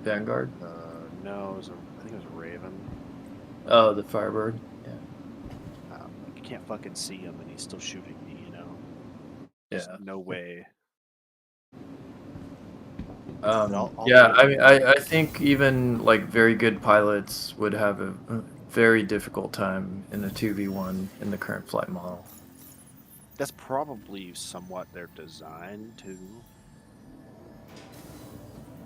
Vanguard? No, I think it was a Raven. Oh, the Firebird. Yeah. Like you can't fucking see him, and he's still shooting me. There's Yeah. no way. But I'll Yeah, do it I mean, anyway. I think even like very good pilots would have a very difficult time in a 2v1 in the current flight model. That's probably somewhat their design too.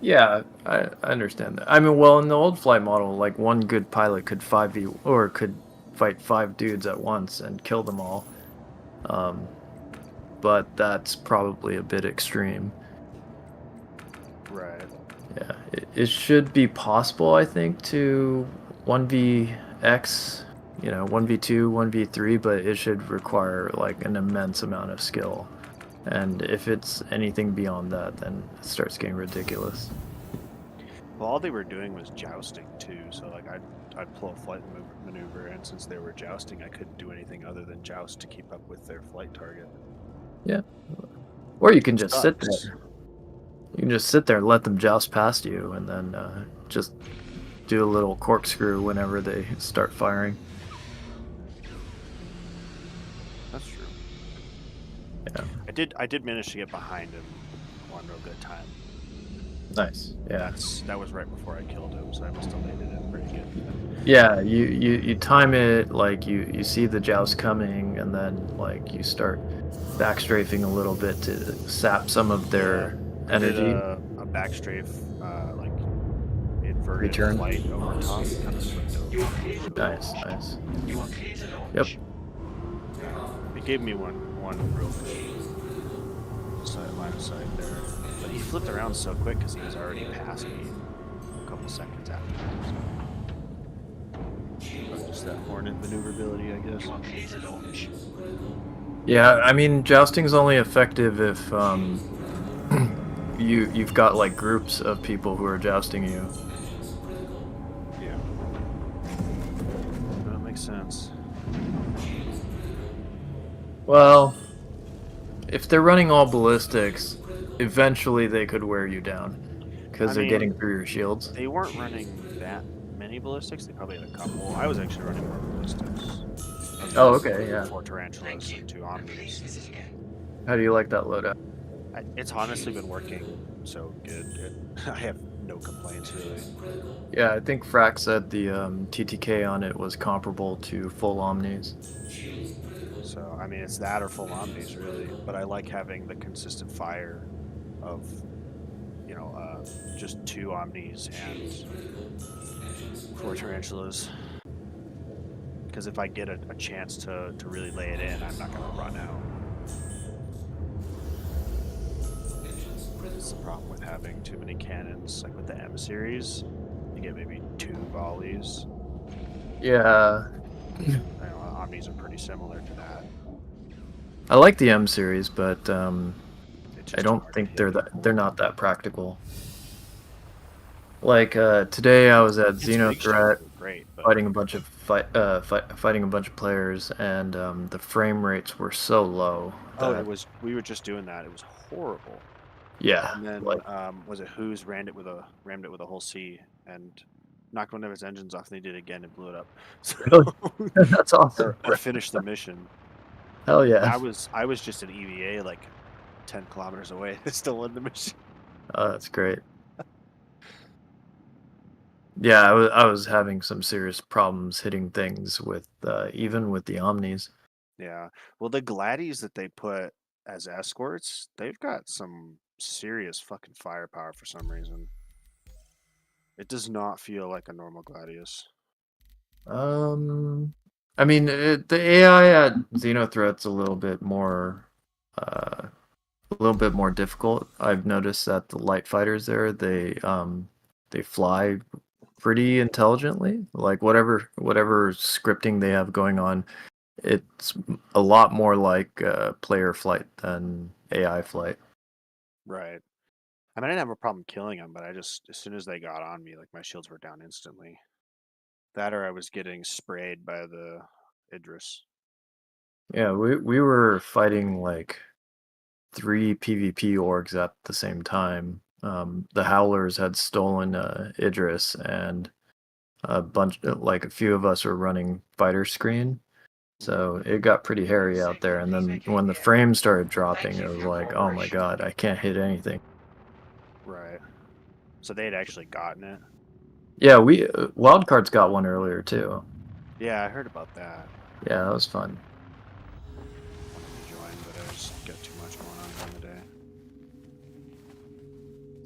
Yeah, I understand that. I mean, well, in the old flight model, like one good pilot could 5v or could fight 5 dudes at once and kill them all. Um, but that's probably a bit extreme. Right. Yeah, it should be possible, I think, to 1vx, 1v2, 1v3, but it should require like an immense amount of skill. And if it's anything beyond that, then it starts getting ridiculous. Well, all they were doing was jousting too. So like I'd pull a flight maneuver, and since they were jousting, I couldn't do anything other than joust to keep up with their flight target. Yeah. Or you can It just sit sucks. there. You can just sit there and let them joust past you, and then just do a little corkscrew whenever they start firing. That's true. Yeah. I did manage to get behind him one real good time. Nice. And Yeah. that was right before I killed him, so I must have landed it pretty good. Yeah, you time it like you see the joust coming, and then like you start backstrafing a little bit to sap some of Yeah. their I did energy. a backstrafe, like inverted Return. flight over top and kind of flipped over. Nice, nice. Yep. It gave me one real good line of sight there, but he flipped around so quick because he was already past me a couple seconds after that. So just that Hornet maneuverability, I guess. Yeah, I mean jousting's only effective if you've got like groups of people who are jousting you. Yeah, that makes sense. Well, if they're running all ballistics, eventually they could wear you down I because they're mean, getting through your shields. they weren't running that many ballistics. They probably had a couple. I was actually running more ballistics. I was Oh, running okay, yeah. four tarantulas and two omnis. How do you like that loadout? It's honestly been working so good. I have no complaints really. Yeah, I think Frack said the TTK on it was comparable to full Omnis. So I mean, it's that or full omnis really. But I like having the consistent fire of you know uh, just two omnis and four tarantulas. Because if I get a chance to really lay it in, I'm not going to run out. That's the problem with having too many cannons. Like with the M series, you get maybe two volleys. Yeah, I know omnis are pretty similar to that. I like the M series, but It's I just too don't hard to think hit they're people. not that practical. Like today, I was at Against big shells, Xenothreat they're great, but fighting a bunch of fighting a bunch of players, and the frame rates were so low oh, it that was. We were just doing that. It was horrible. yeah, And then like was it Who's rammed it with a whole C and knocked one of its engines off, and they did it again and blew it up. So really, that's awesome. or finished the mission. Hell And yeah, I was just an EVA like 10 kilometers away. They still won the mission. that's great. Yeah, I was having some serious problems hitting things with even with the Omnis. Yeah. Well, the Gladdies that they put as escorts, they've got some serious fucking firepower for some reason. It does not feel like a normal Gladius. Um, I mean, the AI at Xenothreat's uh, a little bit more difficult. I've noticed that the light fighters there, they fly pretty intelligently. Like whatever scripting they have going on, it's a lot more like player flight than AI flight. Right. I mean, I didn't have a problem killing them, but I just, as soon as they got on me, like my shields were down instantly. That or I was getting sprayed by the Idris. Yeah, we were fighting like three PvP orgs at the same time. the Howlers had stolen Idris, and like a few of us were running fighter screen. So it got pretty hairy out there. And then when the frames started dropping, it was like, oh my God, I can't hit anything. Right. So they had actually gotten it. Yeah, we Wildcards got one earlier too. Yeah, I heard about that. Yeah, that was fun. Wanted to join, but I just got too much going on during the day.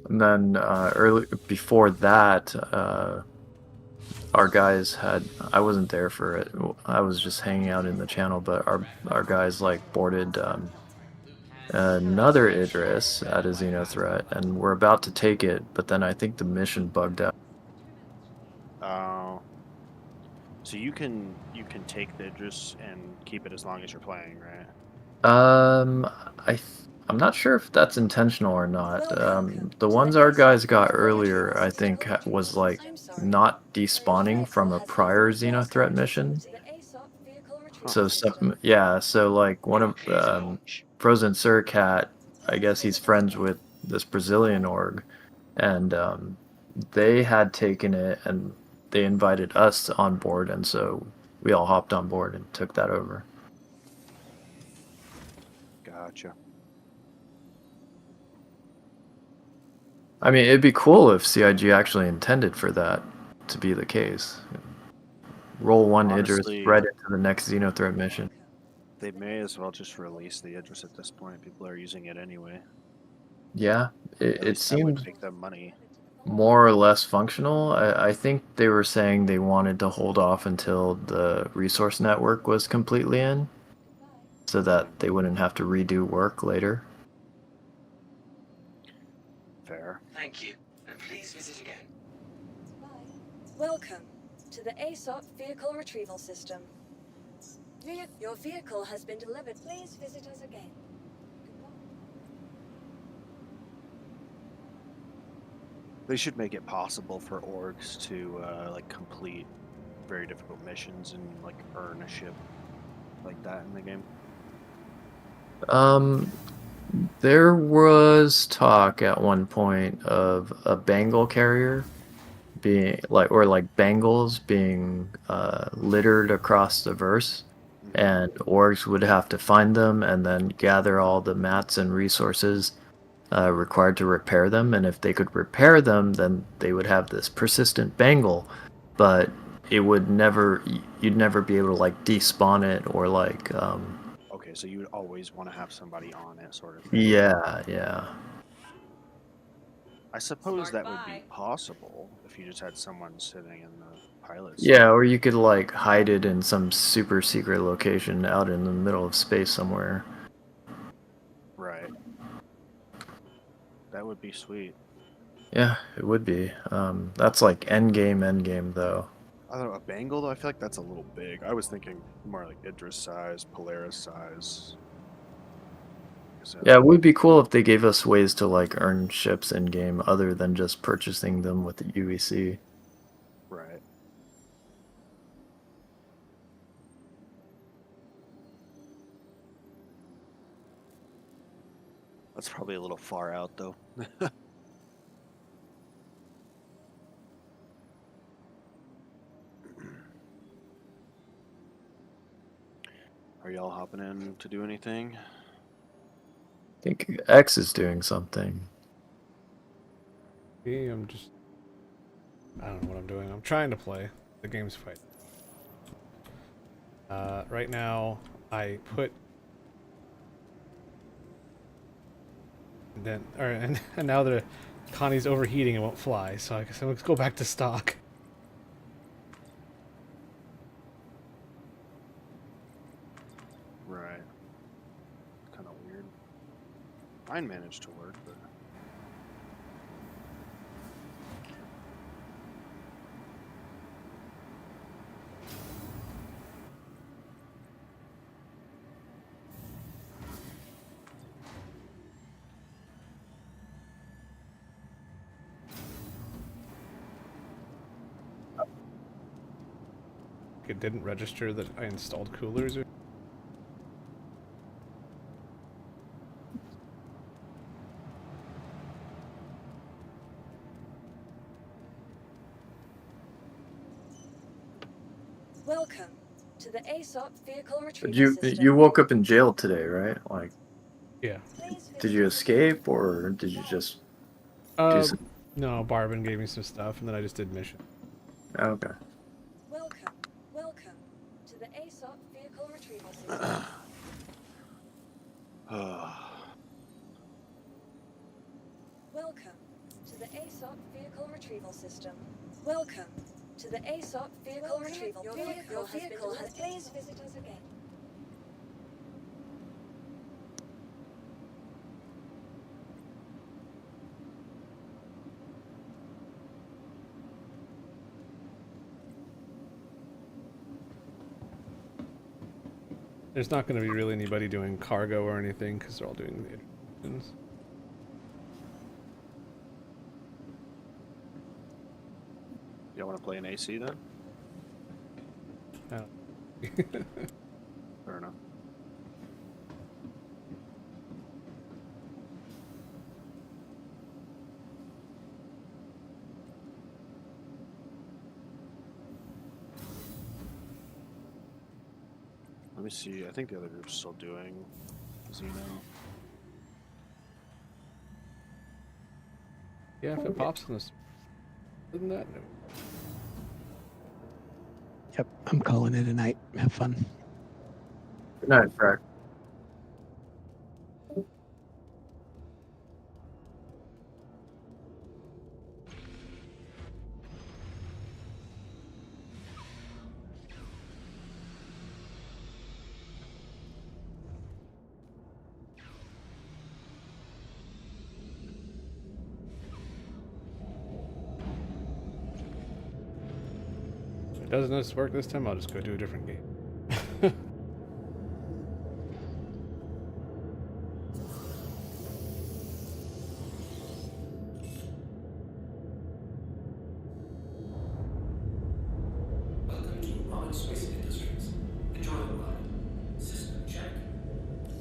And then early before that, our guys had I wasn't there for it. I was just hanging out in the channel, but our guys like boarded another Idris at a Xenothreat, and we're about to take it, but then I think the mission bugged out. Oh. So you can take the Idris and keep it as long as you're playing, right? Um, I'm not sure if that's intentional or not. The ones our guys got earlier, I think, was like not despawning from a prior Xenothreat mission. Huh. So some, yeah, so like one of Frozen Surcat, I guess he's friends with this Brazilian org, and they had taken it and they invited us on board, and so we all hopped on board and took that over. Gotcha. I mean, it'd be cool if CIG actually intended for that to be the case. Roll one Idris Honestly, right into the next Xenothreat mission. they may as well just release the Idris at this point. People are using it anyway. Yeah, At it least that would seemed make them money. more or less functional. I think they were saying they wanted to hold off until the resource network was completely in so that they wouldn't have to redo work later. Fair. Thank you, and please visit again. Welcome to the ASOP Vehicle Retrieval System. Your vehicle has been delivered. Please visit us again. They should make it possible for orgs to like complete very difficult missions and like earn a ship like that in the game. Um, there was talk at one point of a Bengal carrier being like, or like Bengals being littered across the verse, and orgs would have to find them and then gather all the mats and resources required to repair them. And if they could repair them, then they would have this persistent Bengal, but it would never, you'd never be able to like despawn it or like, Okay, so you would always want to have somebody on it, sort of thing. yeah, yeah. I suppose Smart that would be buy. possible if you just had someone sitting in the pilot seat. Yeah, or you could like hide it in some super secret location out in the middle of space somewhere. Right. That would be sweet. Yeah, it would be. That's like endgame though. I don't know, a Bengal though, I feel like that's a little big. I was thinking more like Idris size, Polaris size. Yeah, it would be cool if they gave us ways to like earn ships in game other than just purchasing them with the UEC. Right. That's probably a little far out though. Are y'all hopping in to do anything? I think X is doing something. I'm just... I don't know what I'm doing. I'm trying to play. The game's fight. Right now, I put... and now the Connie's overheating and won't fly, so I guess let's go back to stock. Right. Kind of weird. Mine managed to work, but It didn't register that I installed coolers or... Welcome to the ASOP vehicle retrieval But system. you woke up in jail today, right? Like, Yeah. Please did visit you us escape or did you just do Uh, some? no, Barbin gave me some stuff, and then I just did mission. Okay. Welcome to the ASOP vehicle retrieval system. Welcome to the ASOP vehicle retrieval system. Welcome to the ASOP vehicle retrieval. Your vehicle has. Please visit us again. There's not going to be really anybody doing cargo or anything because they're all doing the introductions. You want to play an AC then? Fair enough. Let me see. I think the other group's still doing Xeno. Yeah, if it pops in this. Other than that, no. Yep, I'm calling it a night. Have fun. Good night, Frack. If it doesn't work this time, I'll just go do a different game. Welcome to Robert Space Industries. Enjoy the ride. System check.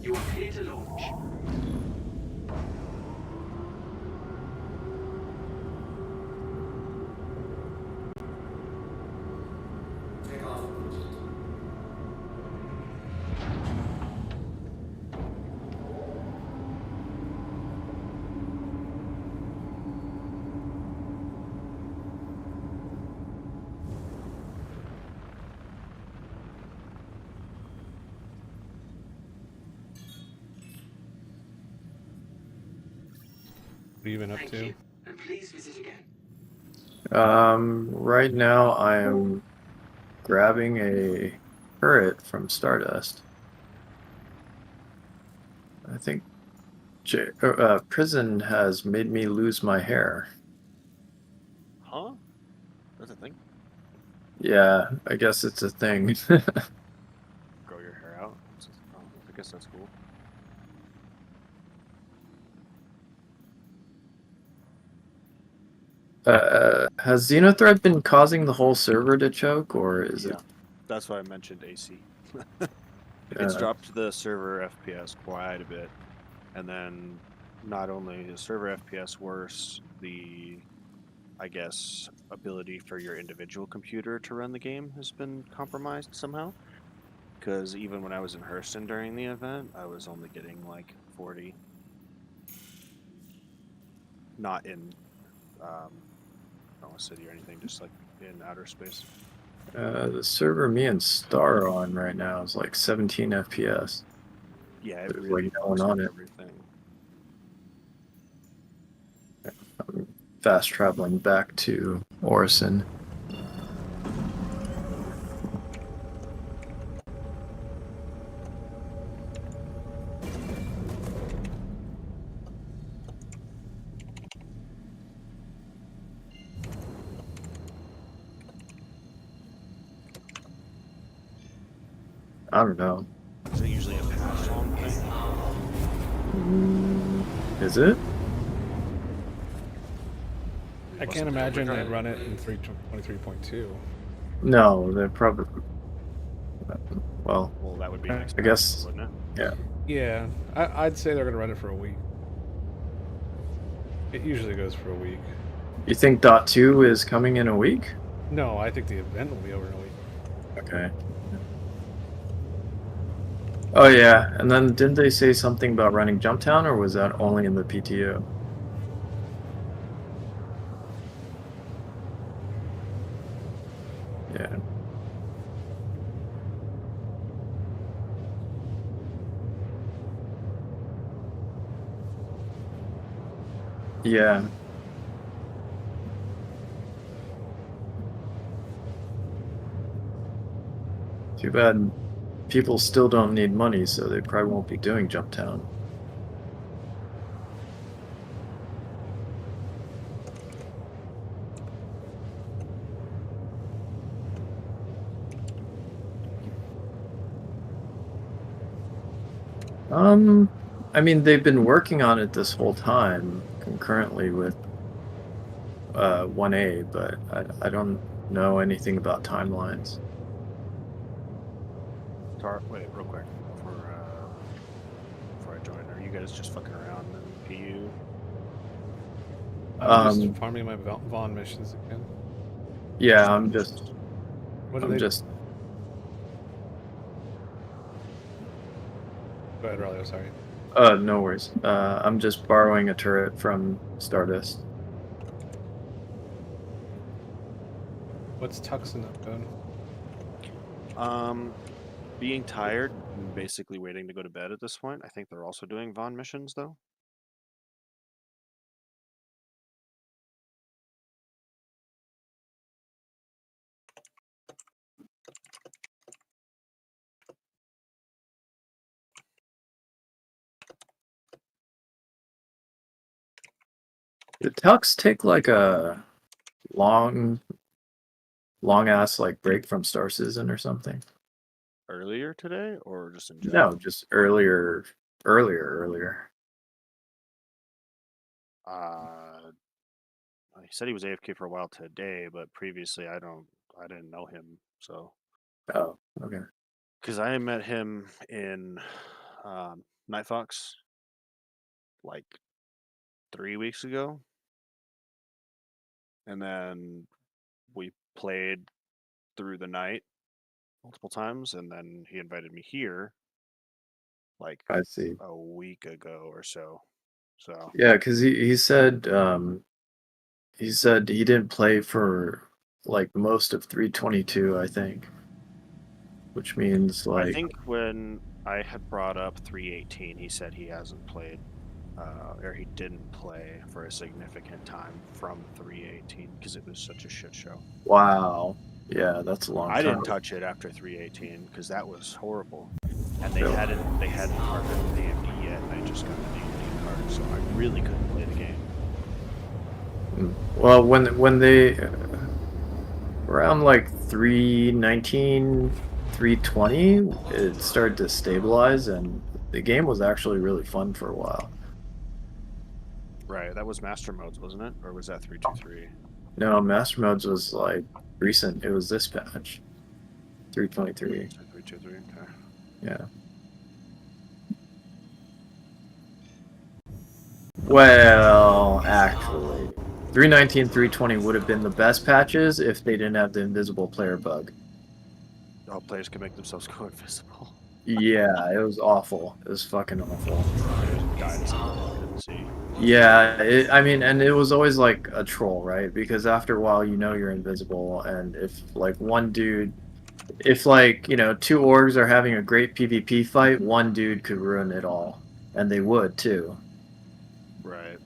You are clear to launch. Take off. What have you been up Thank to? you, and please visit again. Right now I am grabbing a turret from Stardust. I think prison has made me lose my hair. Huh? That's a thing. Yeah, I guess it's a thing. Grow your hair out. Oh, I guess that's cool. Has Xenothread been causing the whole server to choke, or is Yeah, it? that's why I mentioned AC. It's dropped the server FPS quite a bit, and then not only is server FPS worse, the I guess ability for your individual computer to run the game has been compromised somehow. Because even when I was in Hurston during the event, I was only getting like 40. Not in Oklahoma City or anything, just like in outer space. The server me and Star are on right now is like 17 FPS. Yeah, it There's really like no fucks one on with it. everything. I'm fast traveling back to Orison. I don't know. Is it usually a patch long thing? Is it? I can't imagine they'd run it in 3.23.2. No, they're probably. Well, Well, that would be next I guess. patch, wouldn't it? Yeah. Yeah, I'd say they're going to run it for a week. It usually goes for a week. You think Dot 2 is coming in a week? No, I think the event will be over in a week. Okay. Oh yeah, and then didn't they say something about running Jump Town, or was that only in the PTO? Yeah. Yeah. Too bad people still don't need money, so they probably won't be doing Jump Town. Um, I mean, they've been working on it this whole time concurrently with 1A, but I don't know anything about timelines. Tar, wait, real quick before I join. Are you guys just fucking around in PU? I'm just Um, farming my Vaughn missions again. yeah, What do I'm they? just, Go ahead, Rolio. Sorry. no worries. I'm just borrowing a turret from Stardust. What's Tux in that mode? Being tired and basically waiting to go to bed at this point. I think they're also doing Vaughn missions though. Did Tux take like a long, long ass like break from Star Citizen or something? Earlier today or just in No, general? just earlier. Uh, he said he was AFK for a while today, but previously I didn't know him. So Oh, okay. because I met him in Night Fox like 3 weeks ago, and then we played through the night multiple times, and then he invited me here like I see. a week ago or so. So Yeah, because he said he didn't play for like most of 322, I think, which means I like, think when I had brought up 318, he said he hasn't played, or he didn't play for a significant time from 318 because it was such a shit show. wow, yeah, that's a long I time. didn't touch it after 318 because that was horrible, and Really. they hadn't partnered with AMD yet, and I just got the AMD card, so I really couldn't play the game. Well, when they around like 319, 320, it started to stabilize, and the game was actually really fun for a while. Right, that was Master Modes, wasn't it, or was that 323? No, Master Modes was like recent. It was this patch, 323. 323. Okay. Yeah. Well, actually, 319, 320 would have been the best patches if they didn't have the invisible player bug. All players can make themselves go invisible. Yeah, it was awful. It was fucking awful. Players died as something they couldn't see. Yeah, I mean, and it was always like a troll, right? Because after a while, you know you're invisible, and if like one dude, if like, two orgs are having a great PvP fight, one dude could ruin it all. And they would too. Right.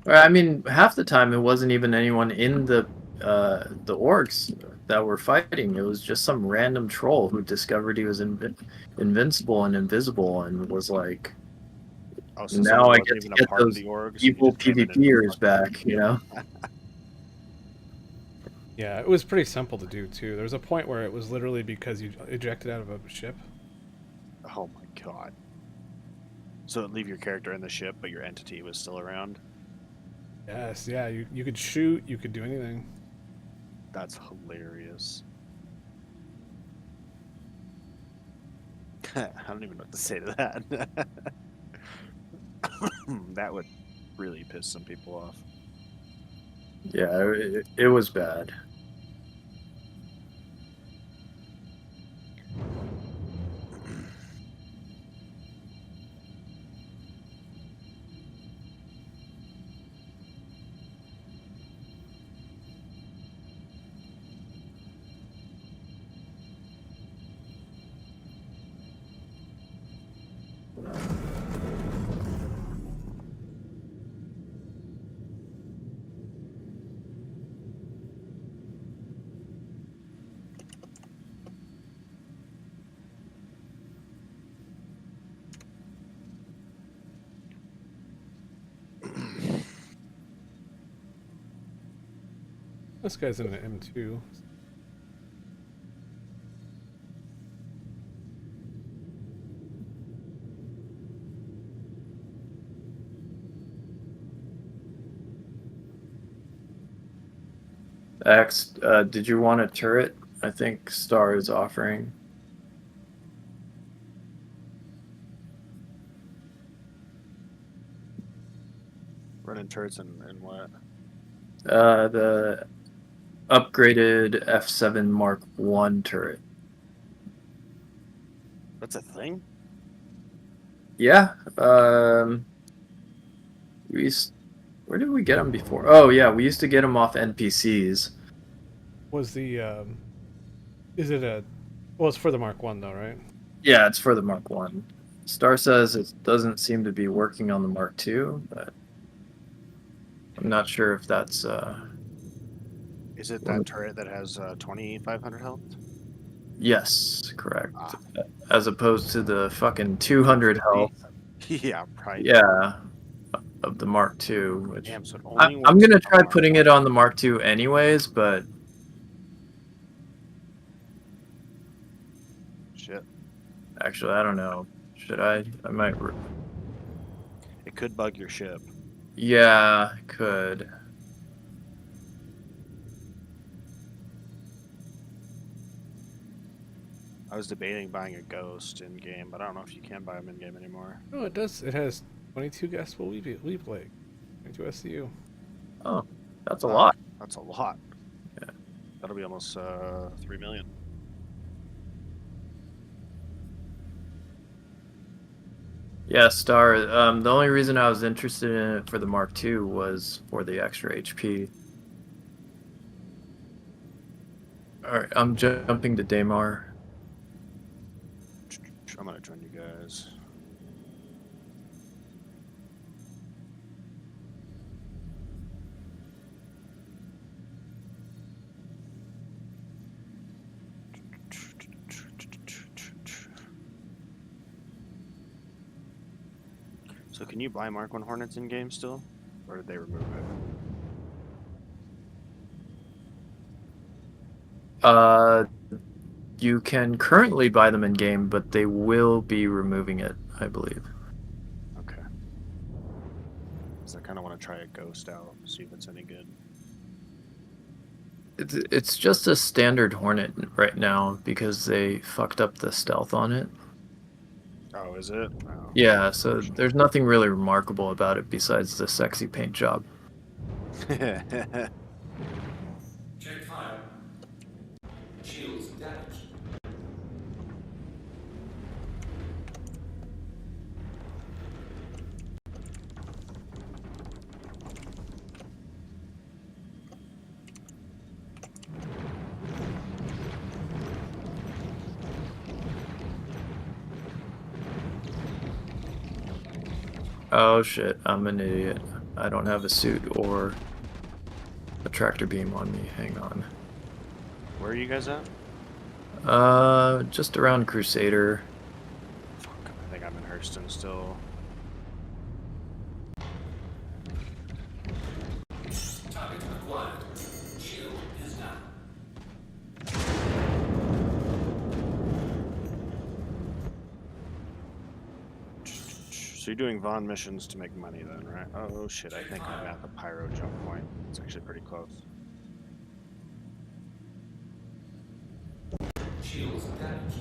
I mean, half the time it wasn't even anyone in the orcs that were fighting. It was just some random troll who discovered he was invincible and invisible and was like, Oh, so now someone I wasn't get to even a get part of those the orgs. He evil just came in and PvPers fucked them. back. Yeah, it was pretty simple to do too. There was a point where it was literally because you ejected out of a ship. Oh my god. So leave your character in the ship, but your entity was still around. Yes, yeah, you could shoot, you could do anything. That's hilarious. I don't even know what to say to that. That would really piss some people off. Yeah, it was bad. This guy's in an M2. X, did you want a turret? I think Star is offering. Running turrets and what? The upgraded F7 Mark 1 turret. That's a thing? Yeah. Where did we get them before? Oh yeah, we used to get them off NPCs. Was the is it a? Well, it's for the Mark One though, right? Yeah, it's for the Mark 1. Star says it doesn't seem to be working on the Mark 2, but I'm not sure if that's Is it that turret that has 2,500 health? yes, correct. Ah. As opposed to the fucking 200 health. Yeah, right. Yeah, of the Mark II, which Damn, so it only I'm works gonna on the try Mark putting it on the Mark II anyways, but Shit. actually, I don't know. Should I? I might. It could bug your ship. Yeah, I could. I was debating buying a ghost in game, but I don't know if you can buy them in game anymore. No, it does. It has 22 guessable leap leg, 22 SCU. Oh, that's a Wow, lot. That's a lot. Yeah. That'll be almost 3 million. Yeah, Star. The only reason I was interested in it for the Mark II was for the extra HP. All right, I'm jumping to Daymar. I'm gonna join you guys. So can you buy Mark 1 Hornets in game still? Or did they remove it? You can currently buy them in game, but they will be removing it, I believe. Okay. Because I kind of want to try a ghost out, see if it's any good. It's just a standard Hornet right now because they fucked up the stealth on it. Oh, is it? Oh. Yeah, so there's nothing really remarkable about it besides the sexy paint job. Check fire. Shields damaged. Oh shit, I'm an idiot. I don't have a suit or a tractor beam on me. Hang on. Where are you guys at? Just around Crusader. Fuck, I think I'm in Hurston still. Target acquired. Shield is down. So you're doing Vaughn missions to make money then, right? Oh shit, I think I'm at the Pyro jump point. It's actually pretty close. Shields damaged.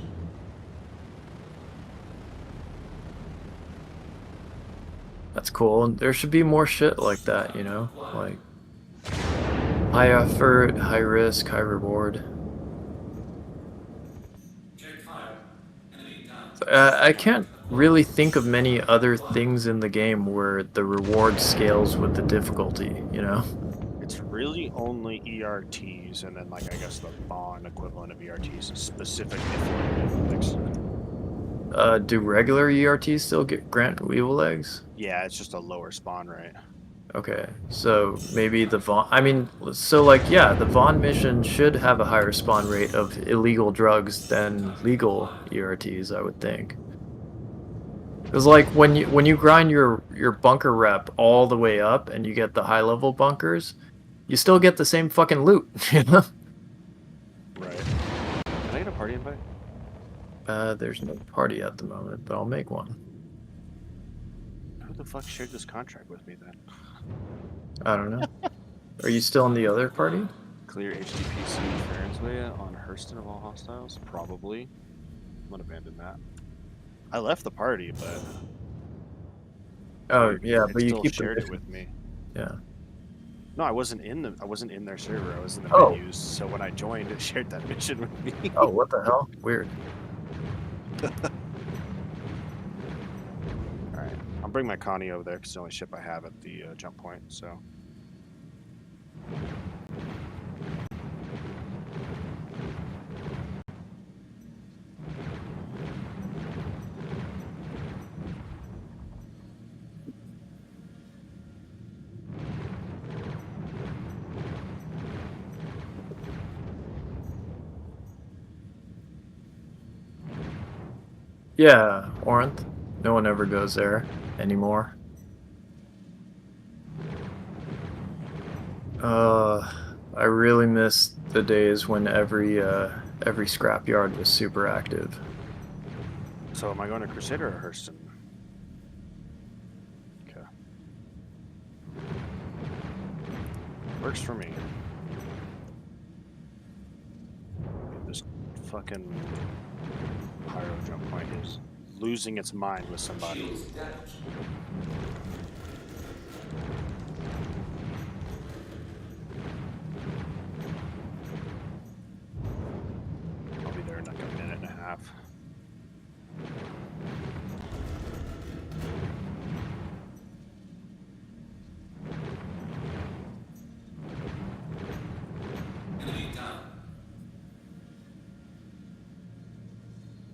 That's cool. And there should be more shit like that, you know? Like high effort, high risk, high reward. Check fire. Enemy down. I can't really think of many other things in the game where the reward scales with the difficulty, you know? It's really only ERTs, and then like I guess the Vaughn equivalent of ERTs is specifically for evil eggs. Do regular ERTs still get grant evil eggs? Yeah, it's just a lower spawn rate. Okay, so maybe the Vaughn. I mean, so like, yeah, the Vaughn mission should have a higher spawn rate of illegal drugs than legal ERTs, I would think. Because like when you grind your bunker rep all the way up and you get the high level bunkers, you still get the same fucking loot, you know? Right. Can I get a party invite? There's no party at the moment, but I'll make one. Who the fuck shared this contract with me then? I don't know. Are you still in the other party? Clear HTPC Ferensway on Hurston of all hostiles? Probably. I'm gonna abandon that. I left the party, but Oh yeah, it but you still keep the shared it mission. with me. Yeah. No, I wasn't in their server. I was in the Oh. menus. So when I joined, it shared that mission with me. Oh, what the hell? Weird. All right, I'll bring my Connie over there because it's the only ship I have at the jump point. So. Yeah, Orinth. No one ever goes there anymore. I really miss the days when every scrapyard was super active. So am I going to Crusader or Hurston? Okay. Works for me. This fucking pyro jump point is losing its mind with somebody. Shields damaged. I'll be there in like a minute and a half. Enemy down.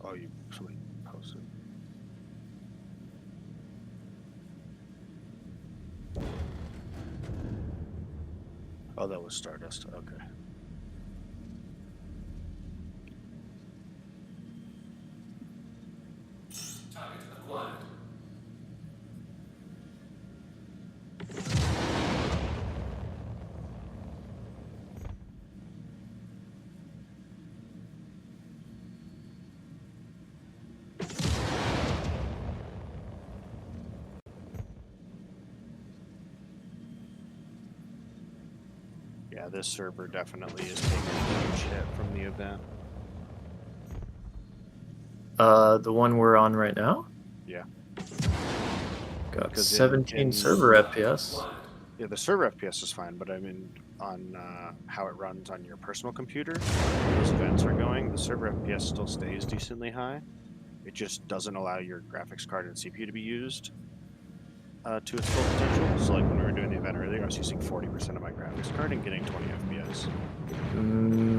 Oh, somebody posted. Oh, that was Stardust. Okay. Target acquired. Yeah, this server definitely is taking a huge hit from the event. The one we're on right now? Yeah. Got Because 17 server FPS. Yeah, the server FPS is fine, but I mean, on how it runs on your personal computer, when those events are going, the server FPS still stays decently high. It just doesn't allow your graphics card and CPU to be used to its full potential. So, like when we were doing the event earlier, I was using 40% of my graphics card and getting 20 FPS.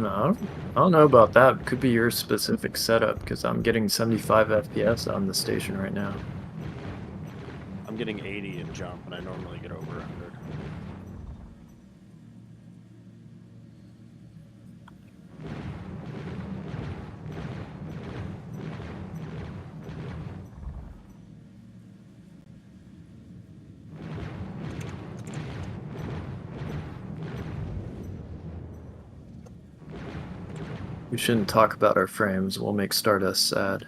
I don't know about that. Could be your specific setup, because I'm getting 75 FPS on the station right now. I'm getting 80 in jump, and I normally get over 100. We shouldn't talk about our frames. We'll make Stardust sad.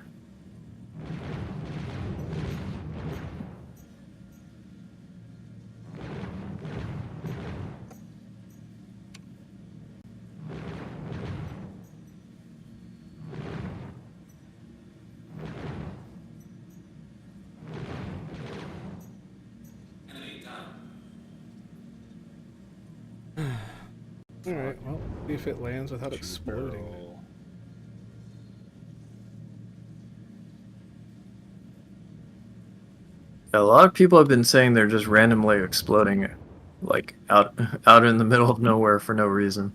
Alright, well, see if it lands without To exploding. whirl. A lot of people have been saying they're just randomly exploding, like out out in the middle of nowhere for no reason.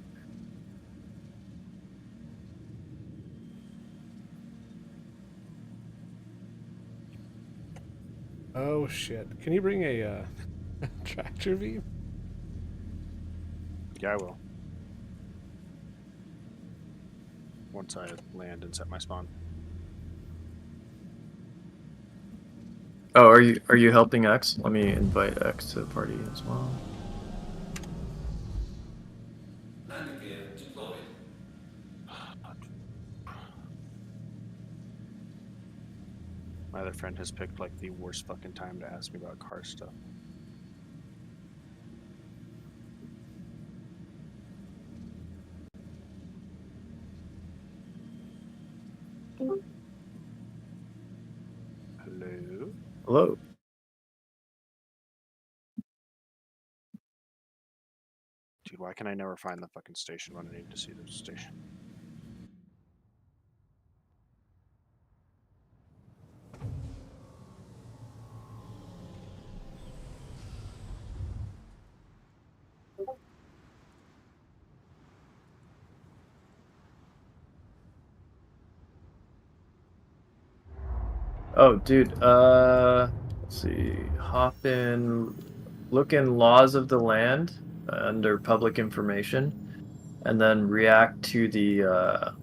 Oh shit. Can you bring a tractor beam? Yeah, I will. Once I land and set my spawn. Oh, are you helping X? Let me invite X to the party as well. Landing gear deployed. My other friend has picked like the worst fucking time to ask me about car stuff. Hello? Hello. Dude, why can I never find the fucking station when I need to see the station? Oh, dude. Let's see. Hop in. Look in laws of the land under public information, and then react to the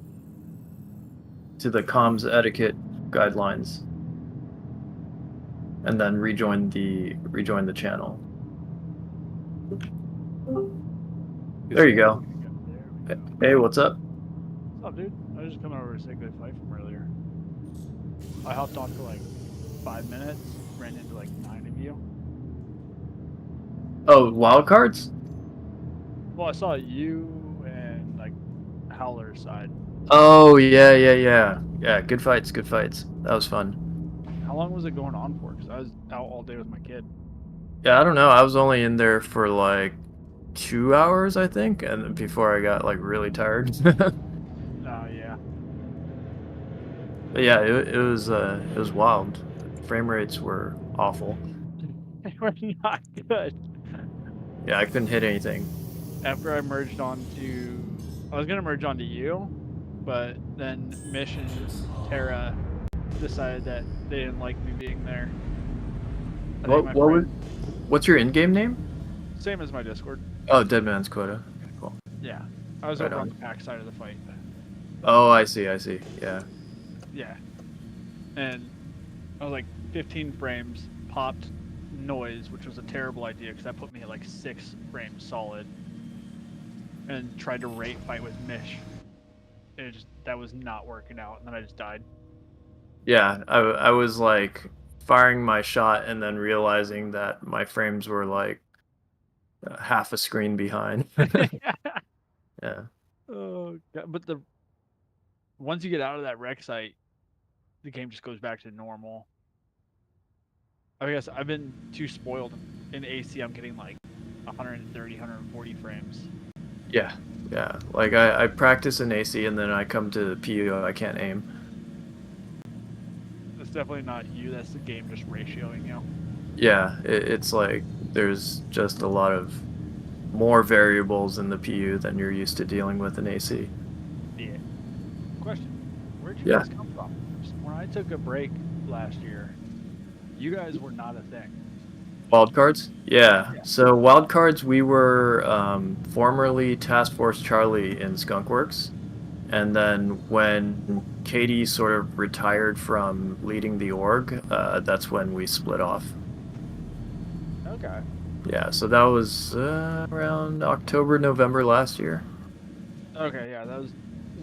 comms etiquette guidelines, and then rejoin the channel. There you go. There we go. Hey, what's up? What's up, dude? I was just coming over to say good fight from earlier. I hopped on for like 5 minutes, ran into like 9 of you. Oh, wild cards? Well, I saw you and like Howler's side. Oh, yeah. Good fights. That was fun. How long was it going on for? Because I was out all day with my kid. Yeah, I don't know. I was only in there for like 2 hours, I think, and before I got like really tired. Oh, yeah. But yeah, it was wild. Frame rates were awful. They were not good. Yeah, I couldn't hit anything. After I merged onto... I was going to merge onto you, but then Mish and Tara decided that they didn't like me being there. I think my friend- What's your in-game name? Same as my Discord. Oh, Dead Man's Quota. Okay, cool. Yeah. I was Right over on on. the pack side of the fight. Oh, I see. Yeah. Yeah. And I was like 15 frames, popped noise, which was a terrible idea because that put me at like 6 frames solid. And tried to rate fight with Mish. That was not working out, and then I just died. Yeah, I was like firing my shot and then realizing that my frames were like half a screen behind. Yeah. Oh God. But once you get out of that wreck site, the game just goes back to normal. I guess I've been too spoiled. In AC, I'm getting like 130, 140 frames. Yeah. Like I practice in AC and then I come to PU, I can't aim. That's definitely not you. That's the game just ratioing you. Yeah, it's like there's just a lot of more variables in the PU than you're used to dealing with in AC. Yeah. Question: where'd you Yeah. guys come from? When I took a break last year, you guys were not a thing. Wildcards? Yeah. Yeah. So Wildcards, we were formerly Task Force Charlie in Skunkworks. And then when Katie sort of retired from leading the org, that's when we split off. Okay. Yeah, so that was around October, November last year. Okay, yeah, that was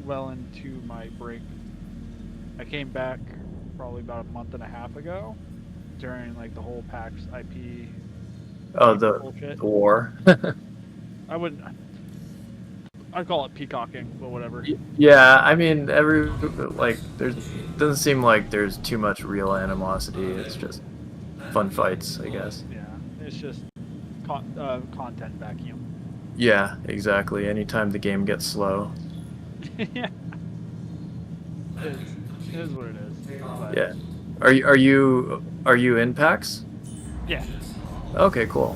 well into my break. I came back probably about a month and a half ago during like the whole PAX IP Oh, the bullshit. war. I wouldn't. I'd call it peacocking, but whatever. Yeah, I mean, there's doesn't seem like there's too much real animosity. It's just fun fights, I guess. Yeah, it's just content vacuum. Yeah, exactly. Anytime the game gets slow. Yeah, it's it is what it is. But Yeah. Are you in PAX? yeah, Okay, cool.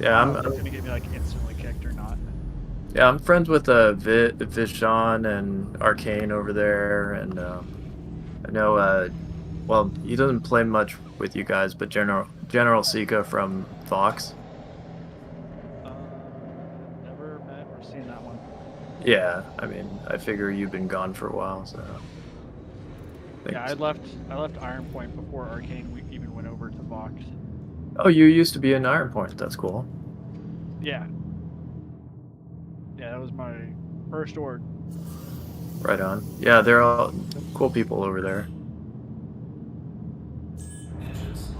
Yeah, I don't I'm, know if it's I'm gonna get me like instantly kicked or not. yeah, I'm friends with Vishan and Arcane over there, and I know well, he doesn't play much with you guys, but General Sika from Fox. Uh, never met or seen that one. Yeah, I mean, I figure you've been gone for a while, so I Yeah, think. I left Iron Point before Arcane even went over to Vox. Oh, you used to be in Iron Point. That's cool. Yeah, yeah, that was my first org. Right on. Yeah, they're all cool people over there.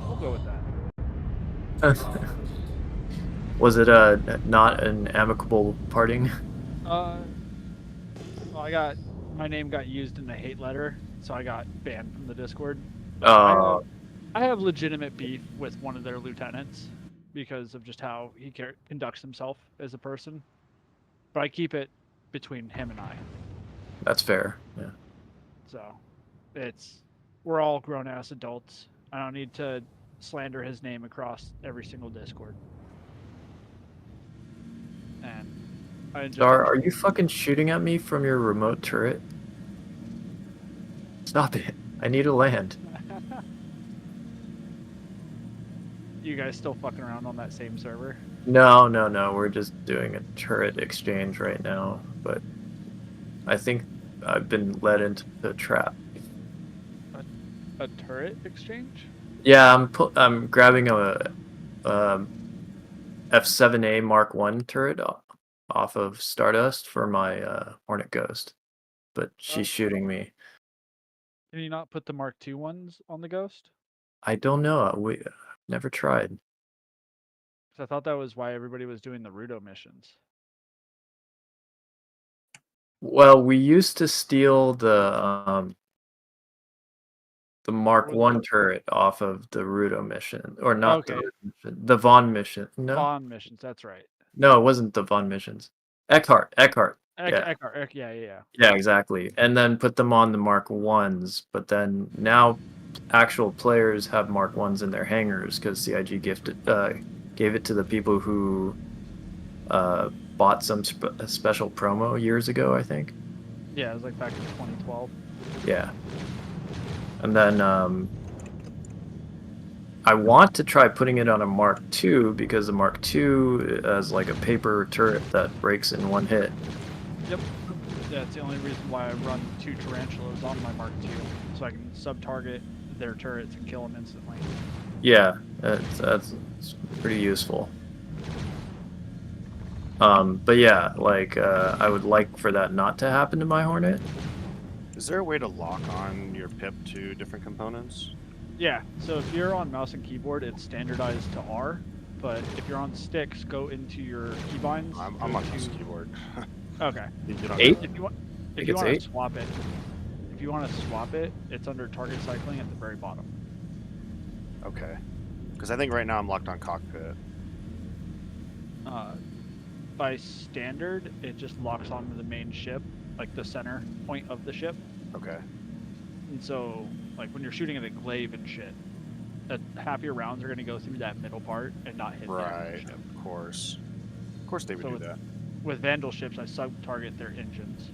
We'll go with that. Was it not an amicable parting? Uh, well, my name got used in a hate letter, so I got banned from the Discord. But Uh, I have legitimate beef with one of their lieutenants because of just how he conducts himself as a person. But I keep it between him and I. that's fair. Yeah. So it's we're all grown ass adults. I don't need to slander his name across every single Discord. And I just Star, are enjoy. you fucking shooting at me from your remote turret? Stop it. I need to land. You guys still fucking around on that same server? No, no, no. We're just doing a turret exchange right now, but I think I've been led into the trap. A turret exchange? Yeah, I'm grabbing a um, F7A Mark One turret off of Stardust for my Hornet Ghost, but she's shooting me. Can you not put the Mark II ones on the Ghost? I don't know. We never tried. Because I thought that was why everybody was doing the Rudo missions. Well, we used to steal the Mark What was One turret off of the Rudo mission, or not the okay, Rudo mission, the Vaughn mission. No, Vaughn missions. That's right. no, it wasn't the Vaughn missions. Eckhart. Yeah, Eckhart. Yeah, yeah, yeah. yeah, exactly. And then put them on the Mark Ones, but then now actual players have Mark Ones in their hangars because CIG gave it to the people who uh, bought some special promo years ago, I think. Yeah, it was like back in 2012. Yeah. And then I want to try putting it on a Mark II because the Mark II has like a paper turret that breaks in one hit. Yep. Yeah, it's the only reason why I run 2 tarantulas on my Mark II, so I can sub-target their turrets and kill them instantly. Yeah, that's pretty useful. But yeah, like I would like for that not to happen to my Hornet. Is there a way to lock on your pip to different components? Yeah, so if you're on mouse and keyboard, it's standardized to R, but if you're on sticks, go into your keybinds. I'm go on to- mouse keyboard. Okay. You don't 8? If you want, think if you it's want 8? to swap it, it's under target cycling at the very bottom. Okay. Because I think right now I'm locked on cockpit. By standard, it just locks onto the main ship, like the center point of the ship. Okay. And so, like when you're shooting at a glaive and shit, half your rounds are going to go through that middle part and not hit the Right. ship. Of course. Of course they would So do with- that. With Vandal ships, I sub-target their engines.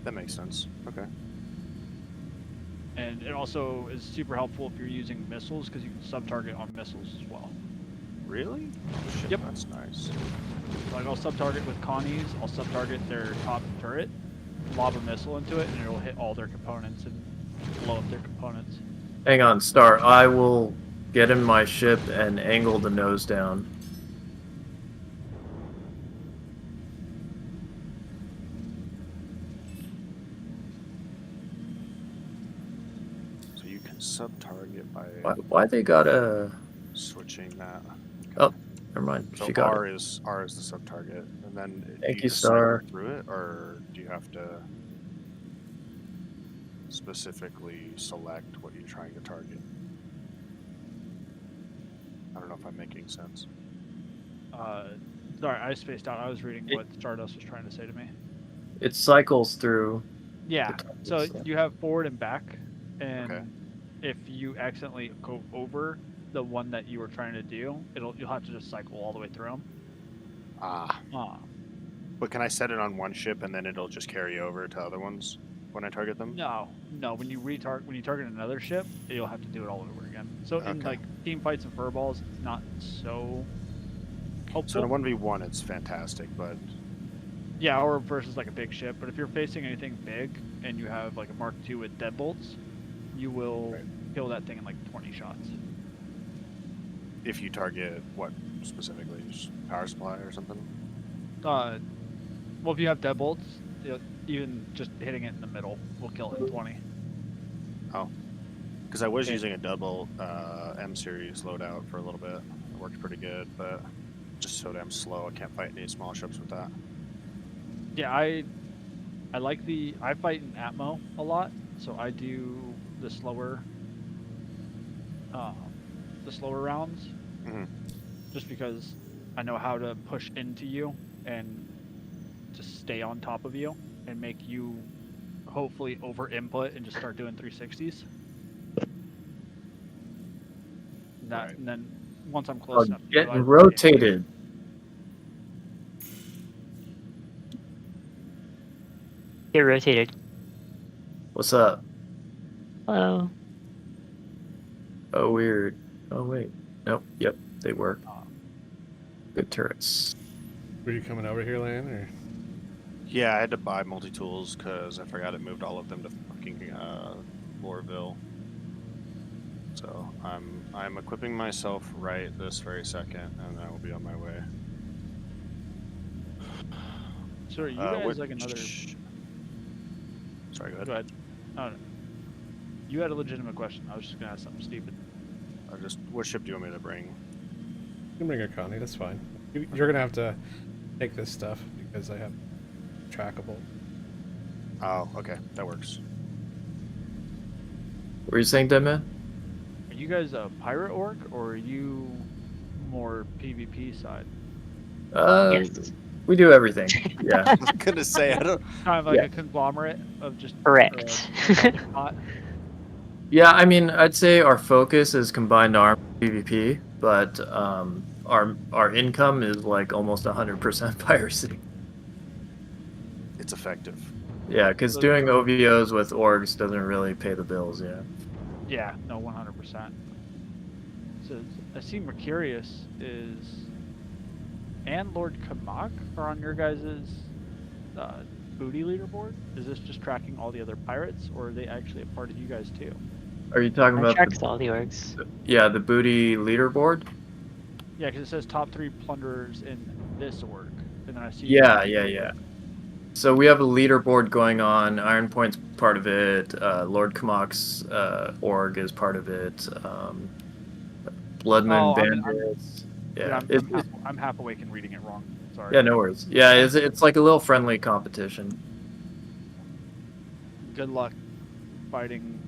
That makes sense. Okay. And it also is super helpful if you're using missiles, because you can sub-target on missiles as well. Really? Oh, shit, Yep. that's nice. Like I'll sub-target with Connies, I'll sub-target their top turret, lob a missile into it, and it'll hit all their components and blow up their components. Hang on, Star. I will get in my ship and angle the nose down. So you can sub-target by Why they gotta? switching that. Oh, never mind. So She got R it. is the sub-target, and then do Thank you, just cycle Star. through it, or do you have to specifically select what you're trying to target? I don't know if I'm making sense. Sorry, I spaced out. I was reading what Stardust was trying to say to me. It cycles through. Yeah. So targets, yeah. you have forward and back, and Okay. if you accidentally go over the one that you were trying to do, you'll have to just cycle all the way through them. Ah. But can I set it on one ship and then it'll just carry over to other ones when I target them? No. When you target another ship, you'll have to do it all over again. So in Okay. like team fights and furballs, it's not so helpful. So in a 1v1, it's fantastic, but Yeah, or versus like a big ship. But if you're facing anything big and you have like a Mark II with deadbolts, you will kill that thing in like 20 shots. if you target what specifically? Just power supply or something? Well, if you have deadbolts, even just hitting it in the middle will kill it in 20. Oh. Because I was using a double M series loadout for a little bit. It worked pretty good, but just so damn slow. I can't fight any small ships with that. Yeah, I fight in Atmo a lot, so I do the slower rounds, just because I know how to push into you and just stay on top of you and make you hopefully over input and just start doing 360s. And then once I'm close enough, Getting rotated. Get rotated. What's up? Hello. Oh, weird. Oh, wait. Nope. Yep, they work. Good turrets. Were you coming over here, Lan, or? Yeah, I had to buy multi-tools because I forgot it moved all of them to fucking Loreville. So I'm equipping myself right this very second, and I will be on my way. So are you guys like another? Sorry, go ahead. Go ahead. Oh, no. You had a legitimate question. I was just gonna ask something stupid. What ship do you want me to bring? You can bring a Connie, that's fine. You're gonna have to take this stuff because I have trackable. Oh, okay, that works. What were you saying, Deadman? Are you guys a pirate orc or are you more PvP side? Yes. We do everything. Yeah. I was gonna say I don't. Kind of like a conglomerate of just Correct. Yeah, I mean, I'd say our focus is combined arm PvP, but our income is like almost 100% piracy. It's effective. Yeah, because doing OVOs with orgs doesn't really pay the bills. Yeah. Yeah, no, 100%. So I see Mercurius and Lord Kamak are on your guys' booty leaderboard. Is this just tracking all the other pirates, or are they actually a part of you guys too? Are you talking I about tracked all the orgs. the booty leaderboard? Yeah, because it says top 3 plunderers in this org, and then I see. Yeah. So we have a leaderboard going on. Iron Point's part of it. Lord Kamak's org is part of it. Bloodman Bandits. Yeah, I'm half awake and reading it wrong. Sorry. Yeah, no worries. Yeah, it's like a little friendly competition. Good luck fighting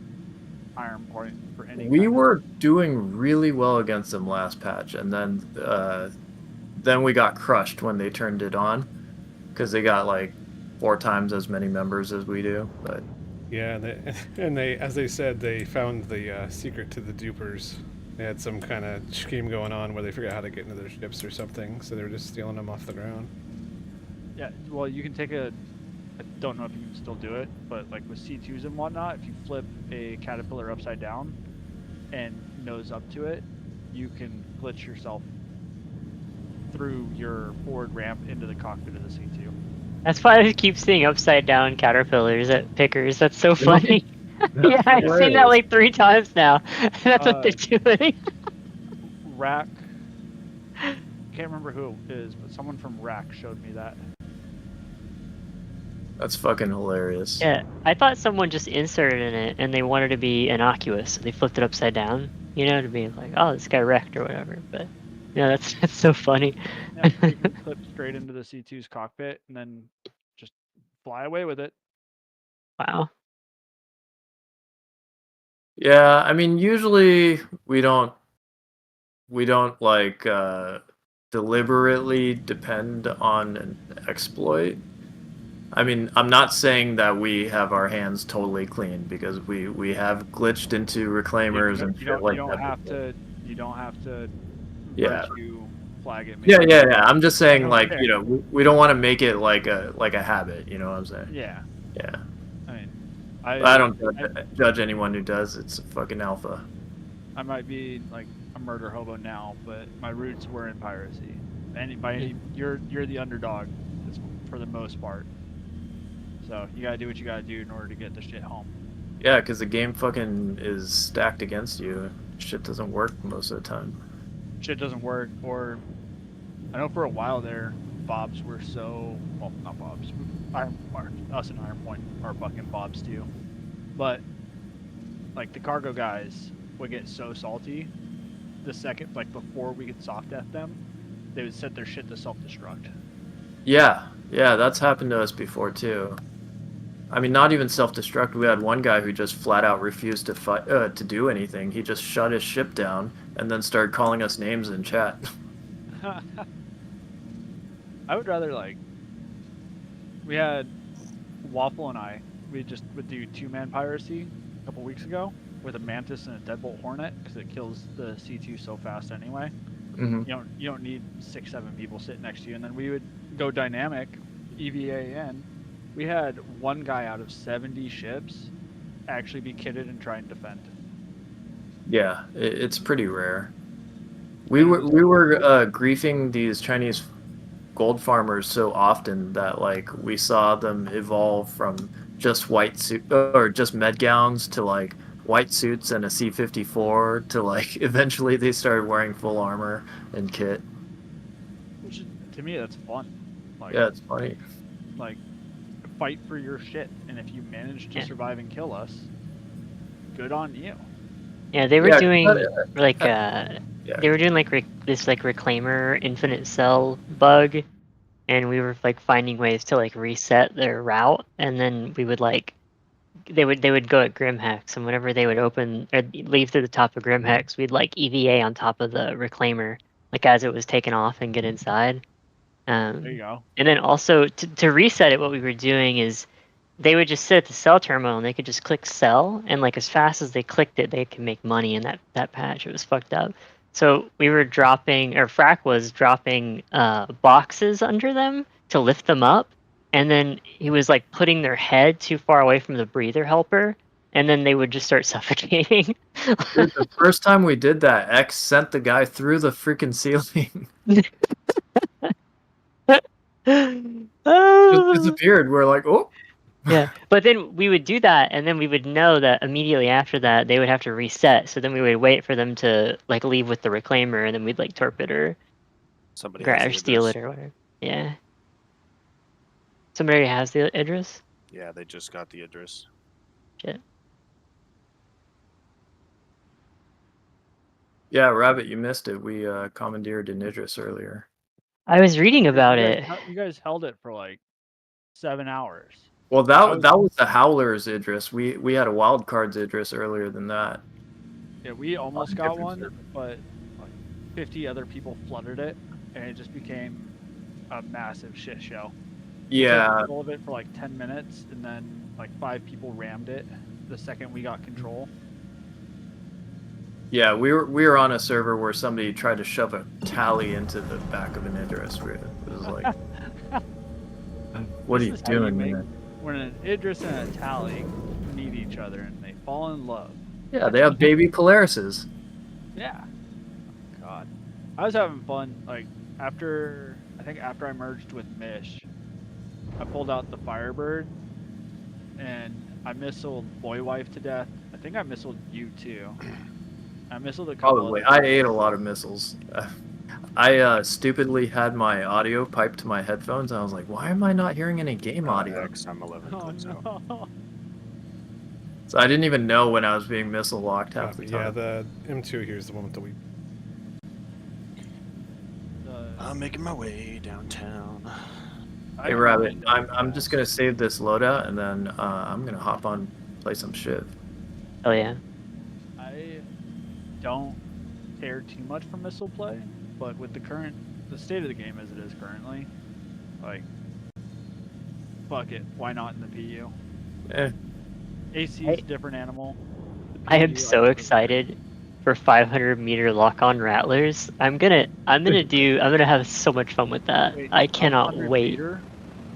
Iron Point for any. We were doing really well against them last patch, and then we got crushed when they turned it on, because they got like 4 times as many members as we do. But yeah, and they as they said, they found the secret to the dupers. They had some kind of scheme going on where they figured out how to get into their ships or something, so they were just stealing them off the ground. Yeah, well, you can take I don't know if you can still do it, but like with C2s and whatnot, if you flip a caterpillar upside down and nose up to it, you can glitch yourself through your forward ramp into the cockpit of the C2. That's why I keep seeing upside down caterpillars at pickers. That's so funny. Yeah, I've seen that like 3 times now. That's what they're doing. Rack. Can't remember who it is, but someone from Rack showed me that. that's fucking hilarious. Yeah, I thought someone just inserted in it and they wanted to be innocuous, so they flipped it upside down, to be like, oh, this guy wrecked or whatever. But yeah, that's so funny. Yeah, you can flip straight into the C2's cockpit and then just fly away with it. Wow. Yeah, I mean, usually we don't like deliberately depend on an exploit. I mean, I'm not saying that we have our hands totally clean because we have glitched into reclaimers and shit You like don't that have before. you don't have to Yeah. virtue flag at me. Yeah. I'm just I saying, don't like, care. we don't want to make it like a habit. You know what I'm saying? Yeah, Yeah. I mean, I don't I judge anyone who does. It's a fucking alpha. I might be like a murder hobo now, but my roots were in piracy. You're the underdog, for the most part. So you gotta do what you gotta do in order to get the shit home. Yeah, because the game fucking is stacked against you. Shit doesn't work most of the time. Shit doesn't work, or I know for a while there, Bobs were not Bobs, us and Iron Point are fucking Bobs too, but like the cargo guys would get so salty the second, like before we could soft death them, they would set their shit to self-destruct. Yeah, that's happened to us before too. I mean, not even self-destruct. We had one guy who just flat out refused to fight, to do anything. He just shut his ship down and then started calling us names in chat. I would rather we had Waffle and we just would do 2-man piracy a couple weeks ago with a Mantis and a Deadbolt Hornet because it kills the C2 so fast anyway. Mm-hmm. You don't need 6-7 people sitting next to you, and then we would go dynamic, EVAN. We had one guy out of 70 ships actually be kitted and try and defend. Yeah, it's pretty rare. We were griefing these Chinese gold farmers so often that like we saw them evolve from just white suit or just med gowns to like white suits and a C-54 to like eventually they started wearing full armor and kit. Which to me that's fun. Yeah, it's funny. Like fight for your shit, and if you manage to survive and kill us, good on you. Yeah, they were doing like Yeah. they were doing like this like reclaimer infinite cell bug, and we were like finding ways to like reset their route, and then we would like they would go at Grimhex, and whenever they would open or leave through the top of Grimhex, we'd like EVA on top of the reclaimer, like as it was taken off and get inside. There you go. And then also to reset it, what we were doing is they would just sit at the cell terminal and they could just click sell, and like as fast as they clicked it, they could make money in that patch. It was fucked up. So we were dropping, or Frack was dropping boxes under them to lift them up, and then he was like putting their head too far away from the breather helper, and then they would just start suffocating. Dude, the first time we did that, X sent the guy through the freaking ceiling. Just disappeared. We're like, oh. Yeah, but then we would do that, and then we would know that immediately after that they would have to reset. So then we would wait for them to like leave with the reclaimer, and then we'd like torpid or steal it or whatever. Yeah. Somebody has the Idris? Yeah, they just got the Idris. Shit. Yeah, Rabbit, you missed it. We commandeered an Idris earlier. I was reading about it. You guys held it for like 7 hours. Well, that was the Howler's Idris. We had a wild cards Idris earlier than that. Yeah, we almost got one, but like 50 other people flooded it, and it just became a massive shit show. Yeah. We took control of it for like 10 minutes, and then like 5 people rammed it the second we got control. Yeah, we were on a server where somebody tried to shove a tally into the back of an Idris. It was like, what are you doing, man? When an Idris and a Tally meet each other and they fall in love. Yeah, they have baby Polarises. Yeah. God. I was having fun. Like, after I merged with Mish, I pulled out the Firebird, and I missiled Boy Wife to death. I think I missiled you too. I missiled a couple. Probably. I ate a lot of missiles. I stupidly had my audio piped to my headphones, and I was like, why am I not hearing any game audio? I'm 11 clicks out. So I didn't even know when I was being missile locked half the time. Yeah, the M2 here is the one with the weep. I'm making my way downtown. Hey Rabbit, I'm just gonna save this loadout, and then I'm gonna hop on, play some shit. Oh yeah. I don't care too much for missile play, but with the current the state of the game as it is currently, like, fuck it, why not in the PU? Eh, AC is a different animal. The I am PU, so prefer- excited for 500-meter lock-on rattlers. I'm gonna have so much fun with that. Wait, I cannot 500 wait. meter?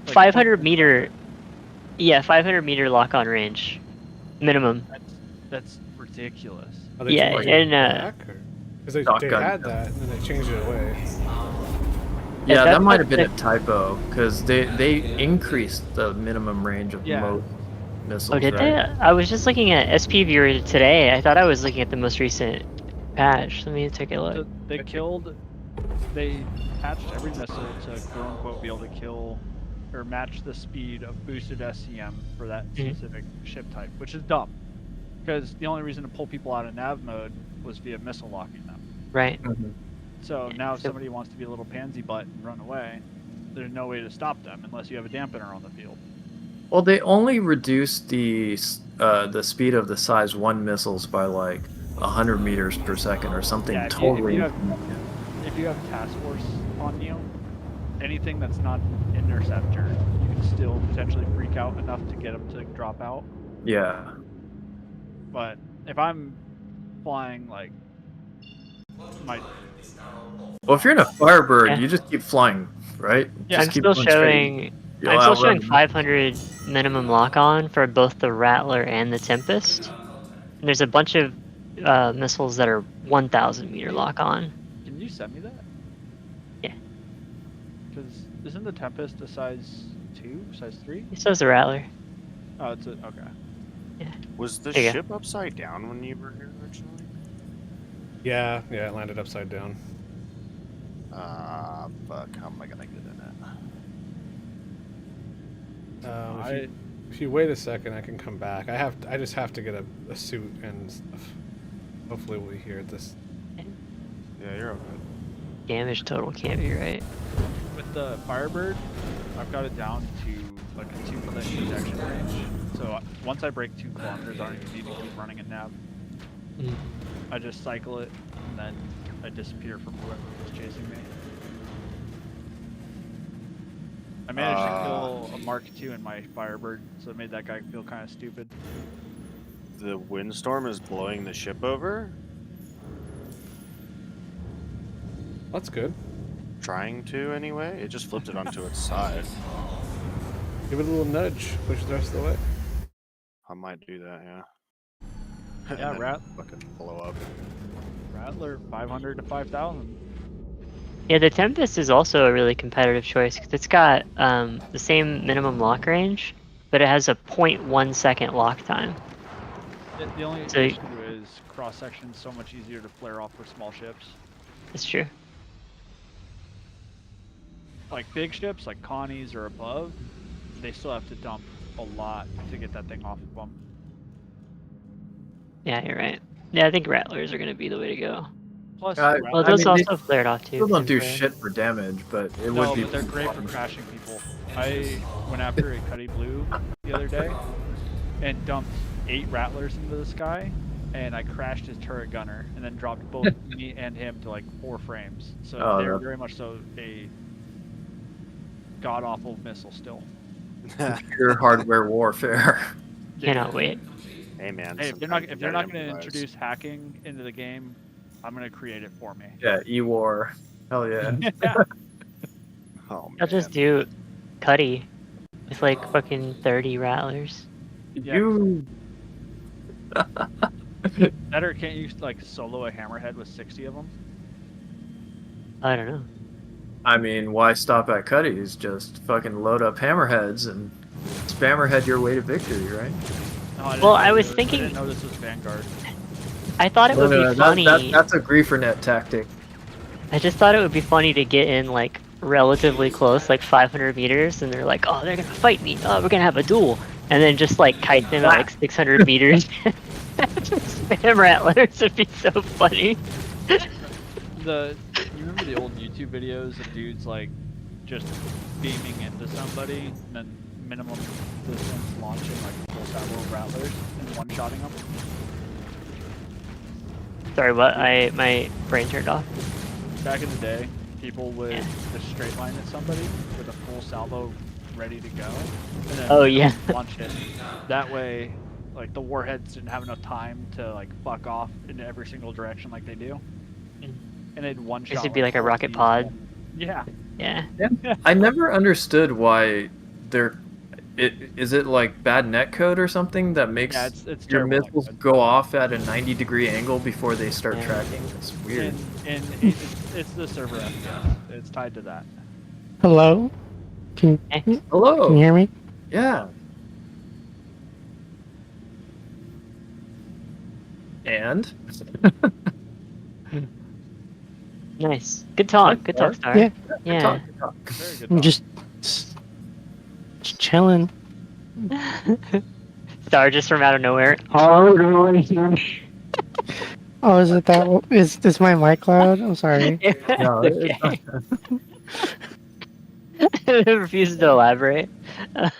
Like 500 1.5? meter, yeah, 500 meter lock-on range, minimum. That's ridiculous. Are they Yeah, changing and, it back? Because they Shotgun. had that, and then they changed it away. yeah, that that's might what have been a the- typo because they increased the minimum range of Yeah. most missiles. Oh, did right? they? I was just looking at SP Viewer today. I thought I was looking at the most recent patch. Let me take a look. They patched every missile to quote unquote be able to kill or match the speed of boosted SCM for that Mhm. specific ship type, which is dumb. Because the only reason to pull people out of nav mode was via missile locking them. Right. Mhm. So now if So- somebody wants to be a little pansy butt and run away, there's no way to stop them unless you have a dampener on the field. Well, they only reduced the speed of the size 1 missiles by like 100 meters per second or something Yeah, if you totally. if you have task force on you, anything that's not an interceptor, you can still potentially freak out enough to get them to drop out. Yeah. But if I'm flying like my Well, if you're in a Firebird, Yeah. you just keep flying, right? Yeah, Just I'm keep still going straight. showing. You'll I'm still outrun showing them. 500 minimum lock-on for both the Rattler and the Tempest. And there's a bunch of missiles that are 1,000 meter lock-on. can you send me that? Yeah. Because isn't the Tempest a size 2, size 3? So is the Rattler. Oh, it's a okay. Was the There you go. ship upside down when you were here originally? Yeah, it landed upside down. Fuck. How am I gonna get in it? If you wait a second, I can come back. I just have to get a suit and stuff. Hopefully we'll be here at this. Yeah, you're okay. Damage total can't be right. With the Firebird, I've got it down to like a 2-click protection range. So once I break 2 kilometers, I don't even need to keep running a nav. Mm. I just cycle it, and then I disappear from whoever was chasing me. I managed to kill a Mark II in my Firebird, so it made that guy feel kind of stupid. The windstorm is blowing the ship over? That's good. Trying to, anyway. It just flipped it onto its side. Give it a little nudge. Push the rest of the way. I might do that, yeah. Yeah, And then fucking blow up. Rattler 500 to 5,000. Yeah, the Tempest is also a really competitive choice because it's got the same minimum lock range, but it has a 0.1 second lock time. The only So- issue is cross section so much easier to flare off for small ships. That's true. Like big ships, like Connie's or above, they still have to dump a lot to get that thing off of them. Yeah, you're right. Yeah, I think Rattlers are going to be the way to go. Plus, I- Well, I those mean, they also flared off too. Still don't do temporarily. shit for damage, but it no, would be. but they're great for crashing people. I went after a Cuddy Blue the other day and dumped 8 Rattlers into the sky, and I crashed his turret gunner and then dropped both me and him to like 4 frames. So Oh, they're no. very much so a god awful missile still. Pure hardware warfare. Cannot wait. Hey man. Hey, if they're sometimes not you gotta going to improvise. introduce hacking into the game, I'm going to create it for me. Yeah, E-War. Hell yeah. Oh man. I'll just do Cuddy with like fucking 30 Rattlers. Yeah. You. Better, can't you like solo a hammerhead with 60 of them? I don't know. I mean, why stop at Cuddies? Just fucking load up hammerheads and spammerhead your way to victory, right? No, I didn't Well, know I was this- thinking- I didn't know this was Vanguard. I thought it would be funny. That's a griefernet tactic. I just thought it would be funny to get in like relatively close, like 500 meters, and they're like, "Oh, they're gonna fight me. Oh, we're gonna have a duel," and then just like kite them at like 600 meters. Just spam Rattlers. It'd be so funny. You remember the old YouTube videos of dudes like just beaming into somebody and then minimum distance launching like a full battle of Rattlers and one-shotting them? Sorry, what? My brain turned off. Back in the day, people would just straight line at somebody with a full salvo ready to go, and then Oh, they yeah. would launch it. That way, like the warheads didn't have enough time to like fuck off in every single direction like they do, and they'd one shot. It'd be like a four rocket Cs pod. in. Yeah. Yeah. I never understood why they're. Is it like bad netcode or something that makes Yeah, it's your terrible missiles netcode. go off at a 90-degree angle before they start Yeah. tracking? It's weird. And it's the server FPS. It's tied to that. Hello? Can Hello. you hear me? Yeah. And Nice. Good talk. Good talk, Star. Yeah. Yeah. talk, good talk. Very good. I'm talk. just chilling. Star just from out of nowhere. Oh, is it that? Is this my mic loud? I'm sorry. No, It's okay. It refuses to elaborate. I'm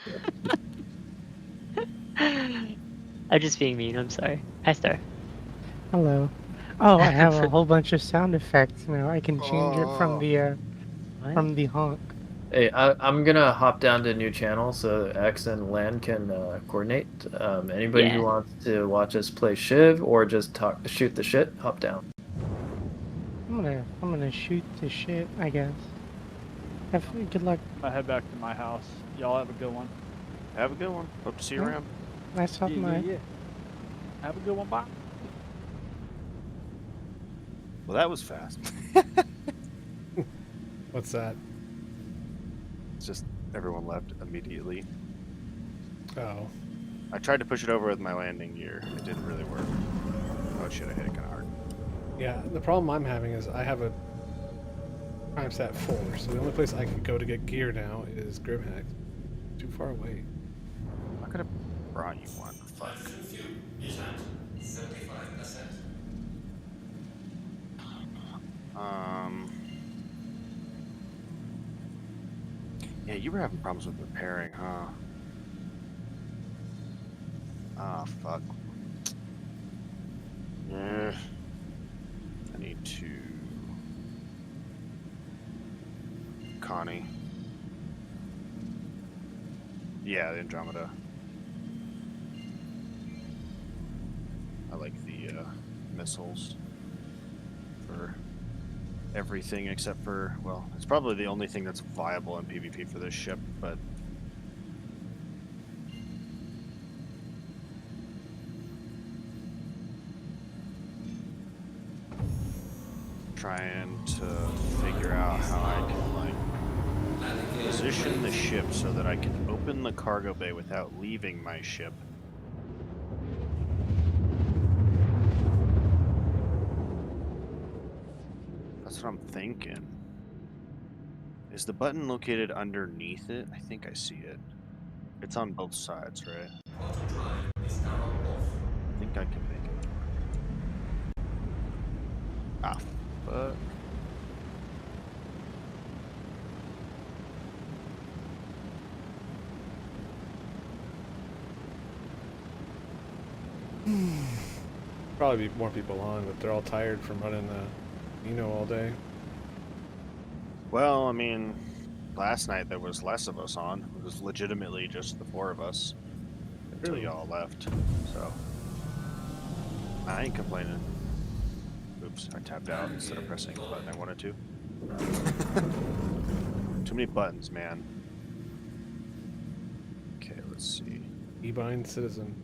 just being mean. I'm sorry. Hi, Star. Hello. Oh, I have a whole bunch of sound effects now. I can change it from the honk. Hey, I'm gonna hop down to a new channel so X and Lan can coordinate. Anybody Yeah. who wants to watch us play Shiv or just shoot the shit, hop down. I'm gonna shoot the shit, I guess. Good luck. I head back to my house. Y'all have a good one. Have a good one. Hope to see you Yeah. around. Nice talking to you. Have a good one. Bye. Well, that was fast. What's that? It's just everyone left immediately. Oh. I tried to push it over with my landing gear. It didn't really work. Oh shit, I hit it kind of hard. Yeah, the problem I'm having is I have a prime stat 4, so the only place I can go to get gear now is Grimhex. Too far away. I could have brought you one. Fuck. Yeah, you were having problems with repairing, huh? Ah, fuck. Yeah. I need to... Connie. Yeah, the Andromeda. I like the missiles for everything except for, well, it's probably the only thing that's viable in PvP for this ship, but trying to figure out how I can like position the ship so that I can open the cargo bay without leaving my ship. That's what I'm thinking. Is the button located underneath it? I think I see it. It's on both sides, right? I think I can make it work. Ah, fuck. Probably be more people on, but they're all tired from running the Eno all day. Well, I mean, last night there was less of us on. It was legitimately just the 4 of us until True. y'all left. So I ain't complaining. Oops, I tapped out instead of pressing the button I wanted to. Too many buttons, man. Okay, let's see. E-bind citizen.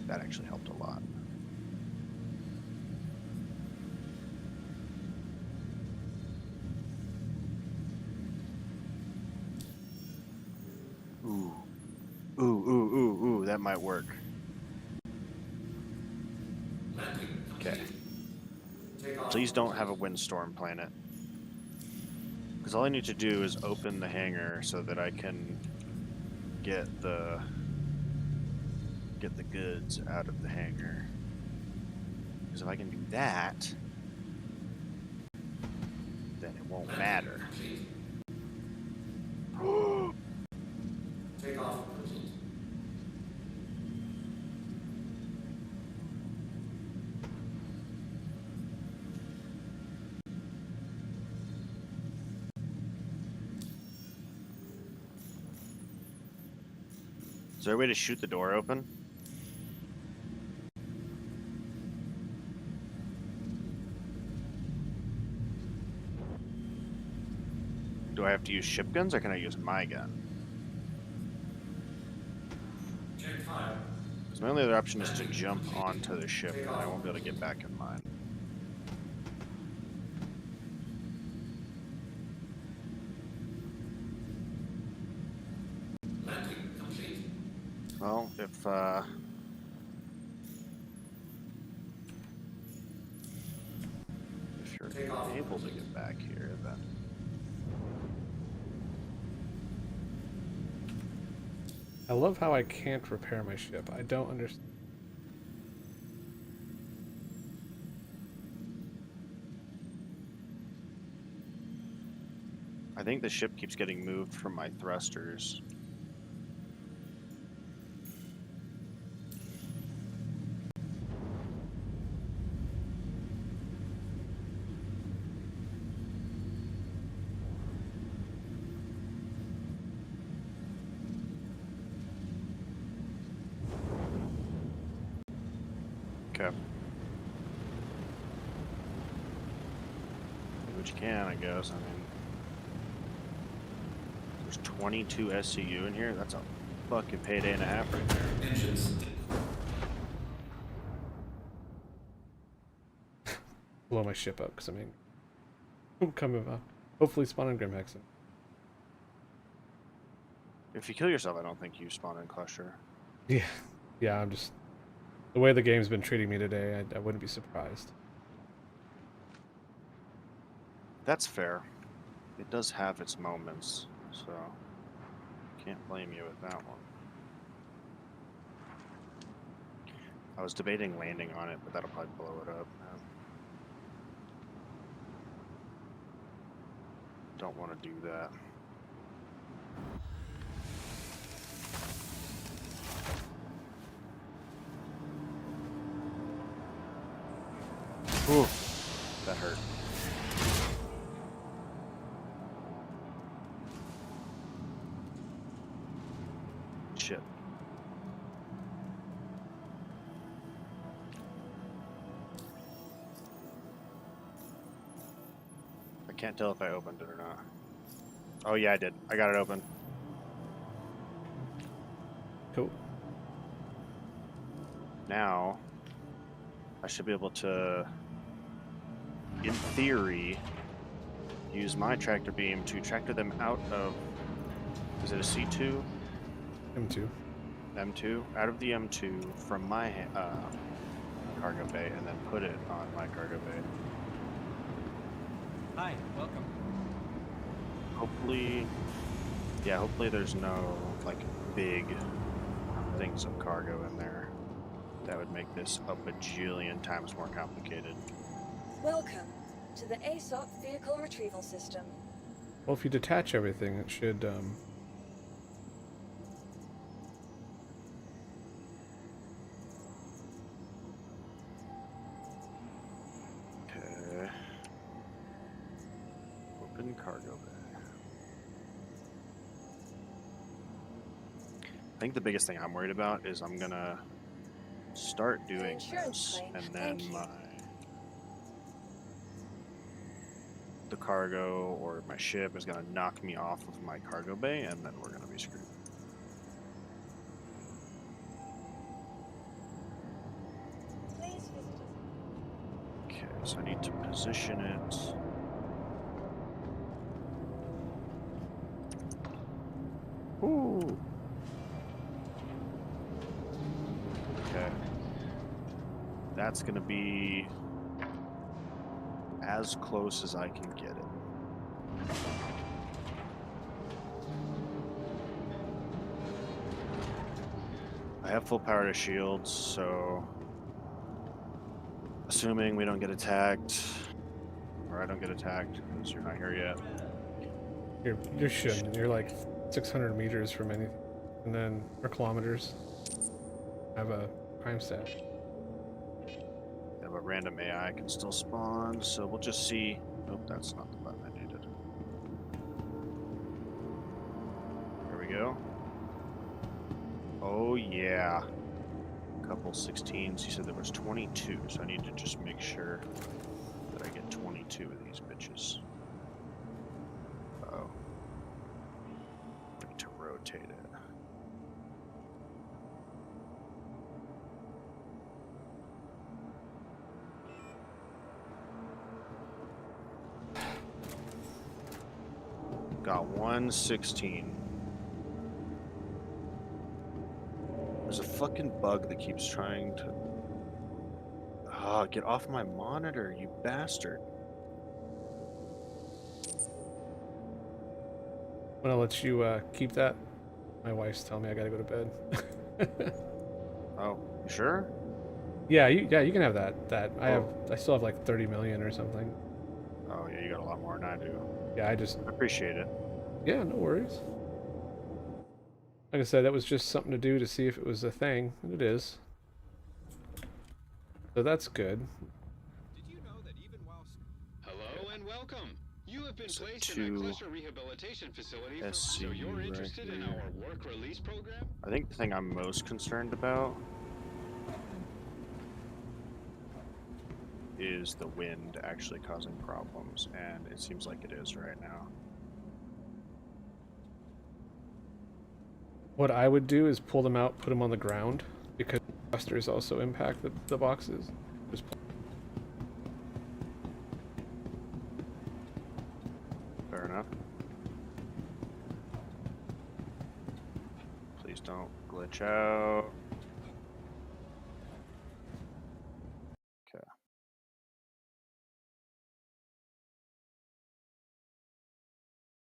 That actually helped a lot. Ooh. Ooh, that might work. Okay. Please don't have a windstorm planet. Because all I need to do is open the hangar so that I can get the goods out of the hangar. Because if I can do that, then it won't matter. Take off complete. Is there a way to shoot the door open? Do I have to use ship guns or can I use my gun? Check fire. Because my only other option is to jump onto the ship and I won't be able to get back in mine. Landing complete. Well, if you're Take off. able to get back here, then I love how I can't repair my ship. I don't understand. I think the ship keeps getting moved from my thrusters. Okay. Do what you can, I guess. I mean, there's 22 SCU in here. That's a fucking payday and a half right there. Engines. Blow my ship up because I mean, coming up. Hopefully spawn in Grim Hexen. If you kill yourself, I don't think you spawn in cluster. Yeah, yeah. I'm just the way the game's been treating me today. I wouldn't be surprised. That's fair. It does have its moments, so can't blame you with that one. I was debating landing on it, but that'll probably blow it up. Don't want to do that. Ooh, that hurt. Shit. I can't tell if I opened it or not. Oh yeah, I did. I got it open. Cool. Now, I should be able to, in theory, use my tractor beam to tractor them out of, is it a C2? M2. M2? Out of the M2 from my cargo bay and then put it on my cargo bay. Hi, welcome. Hopefully, yeah, hopefully there's no, like, big things of cargo in there. That would make this a bajillion times more complicated. Welcome to the ASOP Vehicle Retrieval System. Well, if you detach everything, it should. Okay. Open cargo bay. I think the biggest thing I'm worried about is I'm gonna start doing insurance this, claim. and then Thank you. the cargo or my ship is gonna knock me off of my cargo bay, and then we're gonna be screwed. Please visit us. Okay, so I need to position it. Ooh. Okay. That's gonna be as close as I can get it. I have full power to shields, so assuming we don't get attacked, or I don't get attacked, because you're not here yet. You're shouldn't. You're like 600 meters from anything, and then or kilometers. Have a prime stat. Have a random AI can still spawn, so we'll just see. Nope, that's not the button I needed. There we go. Oh yeah. Couple 16s. You said there was 22, so I need to just make sure that I get 22 of these bitches. Oh. I need to rotate it. Got 116. There's a fucking bug that keeps trying to... Ah, get off my monitor, you bastard. I'm gonna let you keep that. My wife's telling me I gotta go to bed. Oh, you sure? Yeah, you can have that. Oh. I still have like 30 million or something. Oh yeah, you got a lot more than I do. Yeah, I just I appreciate it. yeah, no worries. Like I said, that was just something to do to see if it was a thing, and it is. So that's good. Did you know that even while... Hello and welcome. You have been So placed in a 2 cluster rehabilitation facility for... SC So you're right interested in here. our work release program? I think the thing I'm most concerned about is the wind actually causing problems, and it seems like it is right now. What I would do is pull them out, put them on the ground, because clusters also impact the boxes. Just Fair enough. Please don't glitch out.